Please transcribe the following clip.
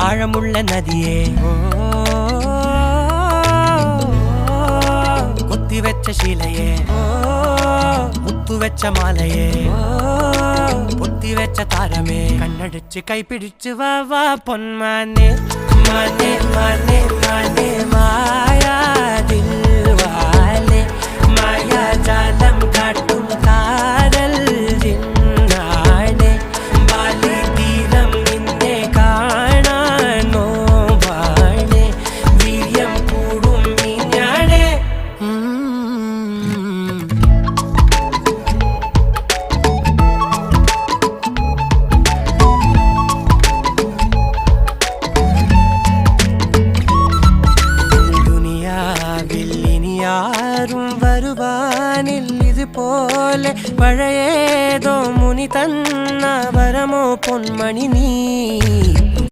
ஆழமுள்ள நதியே கொத்தி வெச்ச சீலையே முத்து வெச்ச மாலையே பொத்தி வெச்ச தாரமே கண்ணடிச்சு கைப்பிடிச்சு வா வா பொன்மானே மானே மானே மானே மாயா தில் வாலே மாயா ஜாலம் காட்டும் காதல் ஜின்னானே பாலி தீரம் நின்னே കാണാനോ വാണേ വീര്യം കൂടും മീഞ്ഞാണേ ും വരുവാനിൽ ഇതുപോലെ പഴയേതോ മുനി തന്ന വരമോ പൊന്മണി നീ